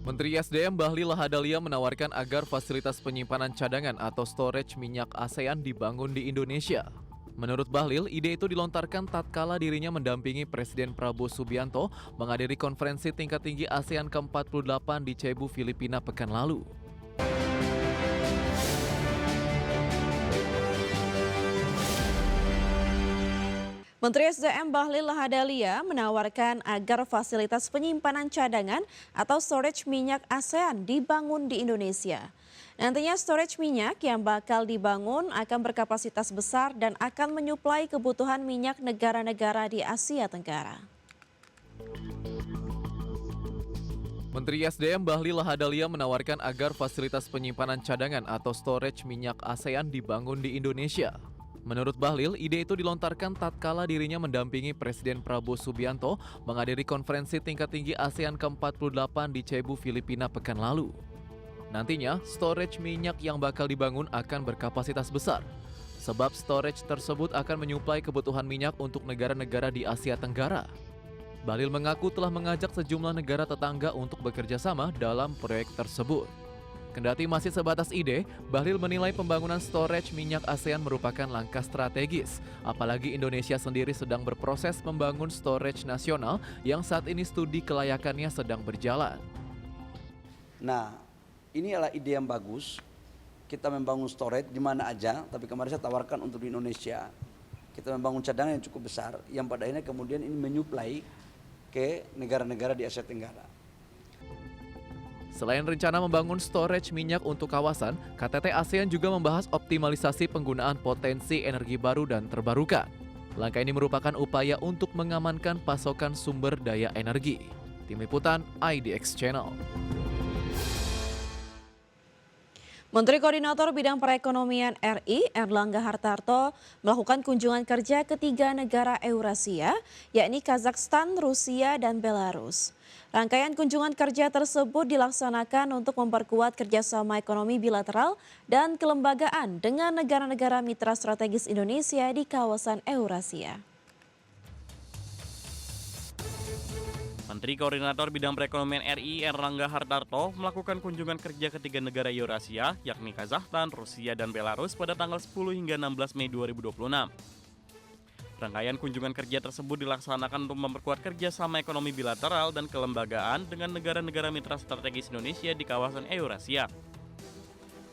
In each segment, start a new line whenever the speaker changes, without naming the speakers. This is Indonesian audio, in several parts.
Menteri SDM Bahlil Lahadalia menawarkan agar fasilitas penyimpanan cadangan atau storage minyak ASEAN dibangun di Indonesia. Menurut Bahlil, ide itu dilontarkan tatkala dirinya mendampingi Presiden Prabowo Subianto menghadiri konferensi tingkat tinggi ASEAN ke-48 di Cebu, Filipina pekan lalu.
Menteri SDM Bahlil Lahadalia menawarkan agar fasilitas penyimpanan cadangan atau storage minyak ASEAN dibangun di Indonesia. Nantinya storage minyak yang bakal dibangun akan berkapasitas besar dan akan menyuplai kebutuhan minyak negara-negara di Asia Tenggara.
Menteri SDM Bahlil Lahadalia menawarkan agar fasilitas penyimpanan cadangan atau storage minyak ASEAN dibangun di Indonesia. Menurut Bahlil, ide itu dilontarkan tatkala dirinya mendampingi Presiden Prabowo Subianto menghadiri konferensi tingkat tinggi ASEAN ke-48 di Cebu, Filipina pekan lalu. Nantinya, storage minyak yang bakal dibangun akan berkapasitas besar, sebab storage tersebut akan menyuplai kebutuhan minyak untuk negara-negara di Asia Tenggara. Bahlil mengaku telah mengajak sejumlah negara tetangga untuk bekerja sama dalam proyek tersebut. Kendati masih sebatas ide, Bahlil menilai pembangunan storage minyak ASEAN merupakan langkah strategis. Apalagi Indonesia sendiri sedang berproses membangun storage nasional yang saat ini studi kelayakannya sedang berjalan.
Nah, ini adalah ide yang bagus. Kita membangun storage di mana aja, tapi kemarin saya tawarkan untuk di Indonesia. Kita membangun cadangan yang cukup besar, yang pada akhirnya kemudian ini menyuplai ke negara-negara di Asia Tenggara.
Selain rencana membangun storage minyak untuk kawasan, KTT ASEAN juga membahas optimalisasi penggunaan potensi energi baru dan terbarukan. Langkah ini merupakan upaya untuk mengamankan pasokan sumber daya energi. Tim Liputan IDX Channel.
Menteri Koordinator Bidang Perekonomian RI, Erlangga Hartarto, melakukan kunjungan kerja ke 3 negara Eurasia, yakni Kazakhstan, Rusia, dan Belarus. Rangkaian kunjungan kerja tersebut dilaksanakan untuk memperkuat kerjasama ekonomi bilateral dan kelembagaan dengan negara-negara mitra strategis Indonesia di kawasan Eurasia.
Menteri Koordinator Bidang Perekonomian RI Erlangga Hartarto melakukan kunjungan kerja ke 3 negara Eurasia, yakni Kazakhstan, Rusia, dan Belarus pada tanggal 10 hingga 16 Mei 2026. Rangkaian kunjungan kerja tersebut dilaksanakan untuk memperkuat kerjasama ekonomi bilateral dan kelembagaan dengan negara-negara mitra strategis Indonesia di kawasan Eurasia.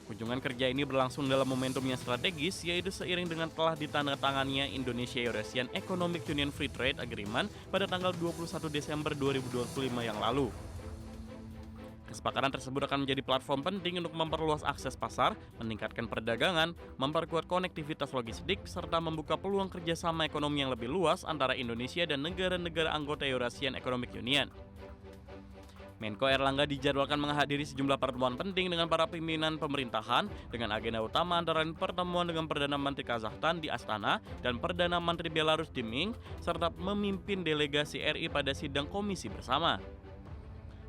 Kunjungan kerja ini berlangsung dalam momentum yang strategis, yaitu seiring dengan telah ditandatangannya Indonesia-Eurasian Economic Union Free Trade Agreement pada tanggal 21 Desember 2025 yang lalu. Kesepakatan tersebut akan menjadi platform penting untuk memperluas akses pasar, meningkatkan perdagangan, memperkuat konektivitas logistik, serta membuka peluang kerjasama ekonomi yang lebih luas antara Indonesia dan negara-negara anggota Eurasian Economic Union. Menko Erlangga dijadwalkan menghadiri sejumlah pertemuan penting dengan para pimpinan pemerintahan dengan agenda utama antara lain pertemuan dengan Perdana Menteri Kazakhstan di Astana dan Perdana Menteri Belarus di Minsk, serta memimpin delegasi RI pada sidang komisi bersama.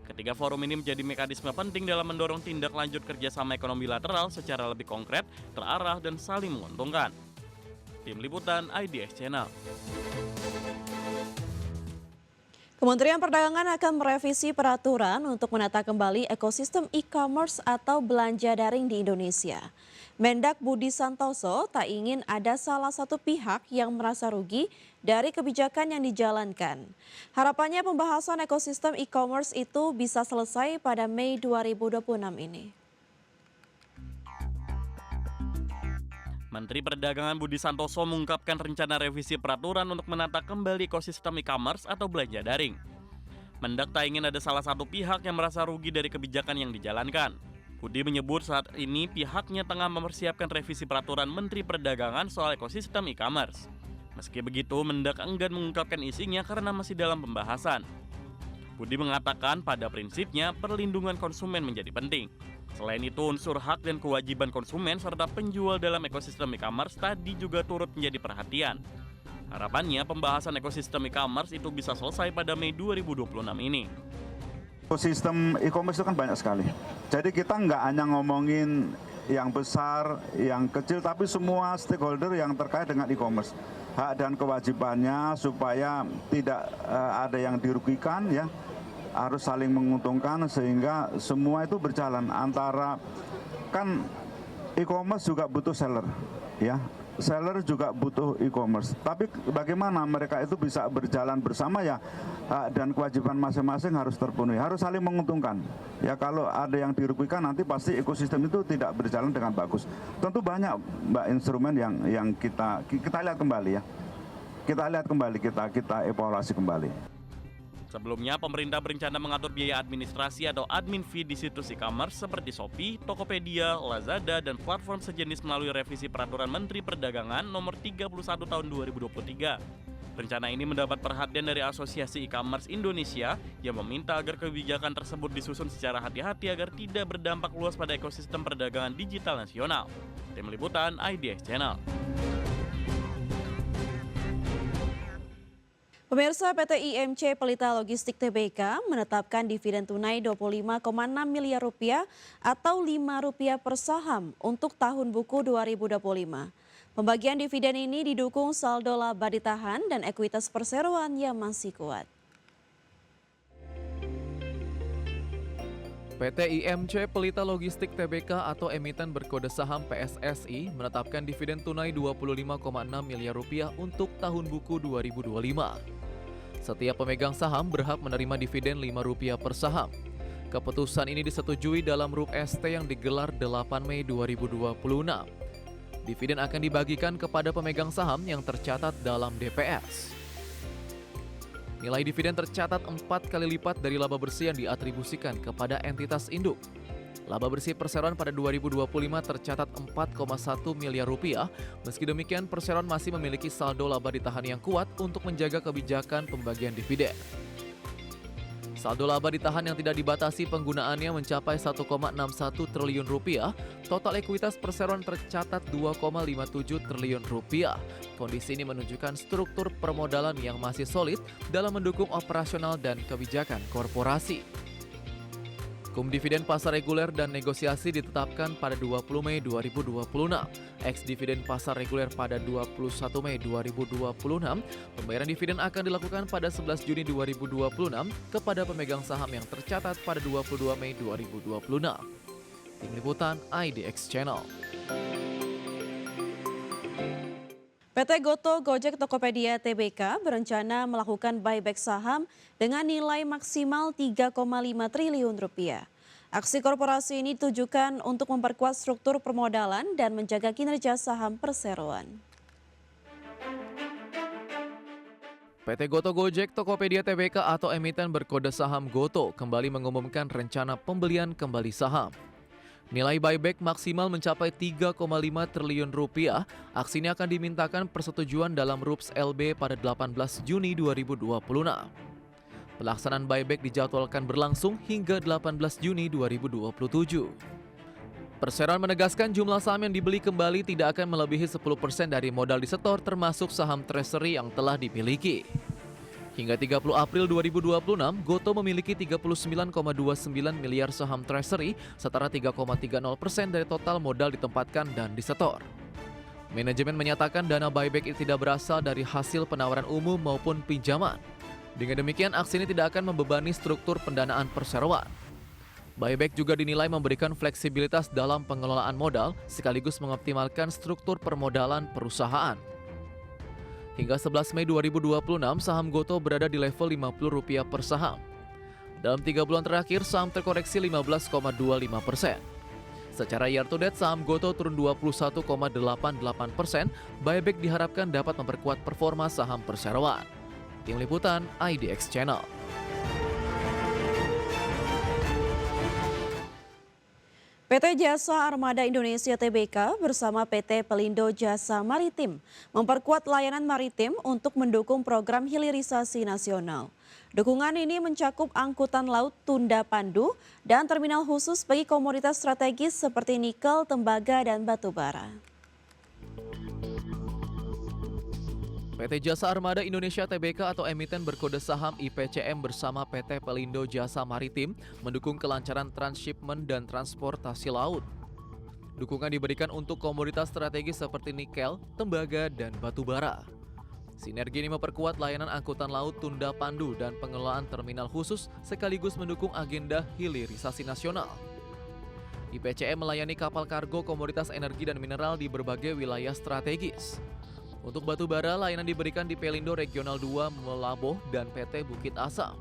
Ketiga forum ini menjadi mekanisme penting dalam mendorong tindak lanjut kerjasama ekonomi bilateral secara lebih konkret, terarah, dan saling menguntungkan. Tim Liputan IDX Channel.
Kementerian Perdagangan akan merevisi peraturan untuk menata kembali ekosistem e-commerce atau belanja daring di Indonesia. Mendak Budi Santoso tak ingin ada salah satu pihak yang merasa rugi dari kebijakan yang dijalankan. Harapannya pembahasan ekosistem e-commerce itu bisa selesai pada Mei 2026 ini.
Menteri Perdagangan Budi Santoso mengungkapkan rencana revisi peraturan untuk menata kembali ekosistem e-commerce atau belanja daring. Mendak tak ingin ada salah satu pihak yang merasa rugi dari kebijakan yang dijalankan. Budi menyebut saat ini pihaknya tengah mempersiapkan revisi peraturan Menteri Perdagangan soal ekosistem e-commerce. Meski begitu, Mendak enggan mengungkapkan isinya karena masih dalam pembahasan. Budi mengatakan pada prinsipnya perlindungan konsumen menjadi penting. Selain itu, unsur hak dan kewajiban konsumen serta penjual dalam ekosistem e-commerce tadi juga turut menjadi perhatian. Harapannya pembahasan ekosistem e-commerce itu bisa selesai pada Mei 2026 ini.
Ekosistem e-commerce itu kan banyak sekali. Jadi kita nggak hanya ngomongin yang besar, yang kecil, tapi semua stakeholder yang terkait dengan e-commerce. Hak dan kewajibannya supaya tidak ada yang dirugikan, ya, harus saling menguntungkan sehingga semua itu berjalan. Antara kan e-commerce juga butuh seller, ya. Seller juga butuh e-commerce. Tapi bagaimana mereka itu bisa berjalan bersama ya, dan kewajiban masing-masing harus terpenuhi, harus saling menguntungkan. Ya kalau ada yang dirugikan nanti pasti ekosistem itu tidak berjalan dengan bagus. Tentu banyak Mbak instrumen yang kita lihat kembali ya. Kita lihat kembali, kita evaluasi kembali.
Sebelumnya, pemerintah berencana mengatur biaya administrasi atau admin fee di situs e-commerce seperti Shopee, Tokopedia, Lazada, dan platform sejenis melalui revisi Peraturan Menteri Perdagangan Nomor 31 Tahun 2023. Rencana ini mendapat perhatian dari Asosiasi E-commerce Indonesia yang meminta agar kebijakan tersebut disusun secara hati-hati agar tidak berdampak luas pada ekosistem perdagangan digital nasional. Tim Liputan IDX Channel.
Pemirsa, PT IMC Pelita Logistik Tbk menetapkan dividen tunai 25,6 miliar rupiah atau Rp5 per saham untuk tahun buku 2025. Pembagian dividen ini didukung saldo laba ditahan dan ekuitas perseroan yang masih kuat.
PT IMC Pelita Logistik Tbk atau emiten berkode saham PSSI menetapkan dividen tunai 25,6 miliar rupiah untuk tahun buku 2025. Setiap pemegang saham berhak menerima dividen Rp5 per saham. Keputusan ini disetujui dalam RUP ST yang digelar 8 Mei 2026. Dividen akan dibagikan kepada pemegang saham yang tercatat dalam DPS. Nilai dividen tercatat 4 kali lipat dari laba bersih yang diatribusikan kepada entitas induk. Laba bersih perseroan pada 2025 tercatat 4,1 miliar rupiah. Meski demikian, perseroan masih memiliki saldo laba ditahan yang kuat untuk menjaga kebijakan pembagian dividen. Saldo laba ditahan yang tidak dibatasi penggunaannya mencapai 1,61 triliun rupiah. Total ekuitas perseroan tercatat 2,57 triliun rupiah. Kondisi ini menunjukkan struktur permodalan yang masih solid dalam mendukung operasional dan kebijakan korporasi. Hukum dividen pasar reguler dan negosiasi ditetapkan pada 20 Mei 2026. Ex-dividen pasar reguler pada 21 Mei 2026. Pembayaran dividen akan dilakukan pada 11 Juni 2026 kepada pemegang saham yang tercatat pada 22 Mei 2026. Tim Liputan IDX Channel.
PT Goto Gojek Tokopedia Tbk berencana melakukan buyback saham dengan nilai maksimal 3,5 triliun rupiah. Aksi korporasi ini ditujukan untuk memperkuat struktur permodalan dan menjaga kinerja saham perseroan.
PT Goto Gojek Tokopedia Tbk atau emiten berkode saham Goto kembali mengumumkan rencana pembelian kembali saham. Nilai buyback maksimal mencapai 3,5 triliun rupiah. Aksi ini akan dimintakan persetujuan dalam RUPS LB pada 18 Juni 2026. Pelaksanaan buyback dijadwalkan berlangsung hingga 18 Juni 2027. Perseroan menegaskan jumlah saham yang dibeli kembali tidak akan melebihi 10% dari modal disetor termasuk saham treasury yang telah dimiliki. Hingga 30 April 2026, Goto memiliki 39,29 miliar saham treasury, setara 3,30% dari total modal ditempatkan dan disetor. Manajemen menyatakan dana buyback ini tidak berasal dari hasil penawaran umum maupun pinjaman. Dengan demikian, aksi ini tidak akan membebani struktur pendanaan perseroan. Buyback juga dinilai memberikan fleksibilitas dalam pengelolaan modal, sekaligus mengoptimalkan struktur permodalan perusahaan. Hingga 11 Mei 2026, saham Goto berada di level Rp50 per saham. Dalam 3 bulan terakhir, saham terkoreksi 15,25%. Secara year to date, saham Goto turun 21,88%. Buyback diharapkan dapat memperkuat performa saham perseroan. Tim Liputan IDX Channel.
PT Jasa Armada Indonesia Tbk bersama PT Pelindo Jasa Maritim memperkuat layanan maritim untuk mendukung program hilirisasi nasional. Dukungan ini mencakup angkutan laut tunda pandu dan terminal khusus bagi komoditas strategis seperti nikel, tembaga, dan batu bara.
PT Jasa Armada Indonesia Tbk atau emiten berkode saham IPCM bersama PT Pelindo Jasa Maritim mendukung kelancaran transshipment dan transportasi laut. Dukungan diberikan untuk komoditas strategis seperti nikel, tembaga, dan batu bara. Sinergi ini memperkuat layanan angkutan laut tunda pandu dan pengelolaan terminal khusus sekaligus mendukung agenda hilirisasi nasional. IPCM melayani kapal kargo komoditas energi dan mineral di berbagai wilayah strategis. Untuk batu bara, layanan diberikan di Pelindo Regional 2 Melaboh dan PT Bukit Asam.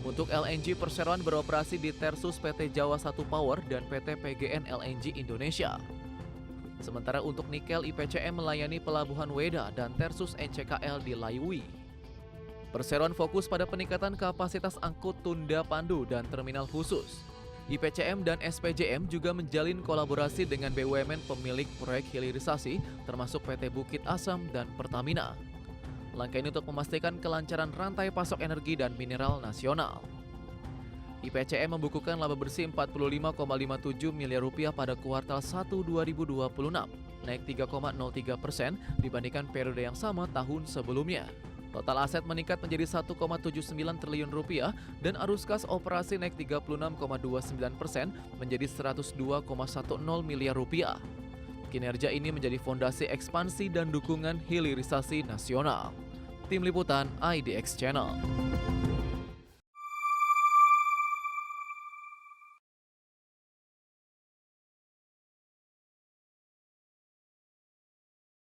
Untuk LNG, perseroan beroperasi di Tersus PT Jawa 1 Power dan PT PGN LNG Indonesia. Sementara untuk nikel, IPCM melayani Pelabuhan Weda dan Tersus NCKL di Laiwi. Perseroan fokus pada peningkatan kapasitas angkut tunda pandu dan terminal khusus. IPCM dan SPJM juga menjalin kolaborasi dengan BUMN pemilik proyek hilirisasi termasuk PT Bukit Asam dan Pertamina. Langkah ini untuk memastikan kelancaran rantai pasok energi dan mineral nasional. IPCM membukukan laba bersih 45,57 miliar rupiah pada kuartal 1 2026, naik 3,03% dibandingkan periode yang sama tahun sebelumnya. Total aset meningkat menjadi 1,79 triliun rupiah dan arus kas operasi naik 36,29% menjadi 102,10 miliar rupiah. Kinerja ini menjadi fondasi ekspansi dan dukungan hilirisasi nasional. Tim Liputan IDX Channel.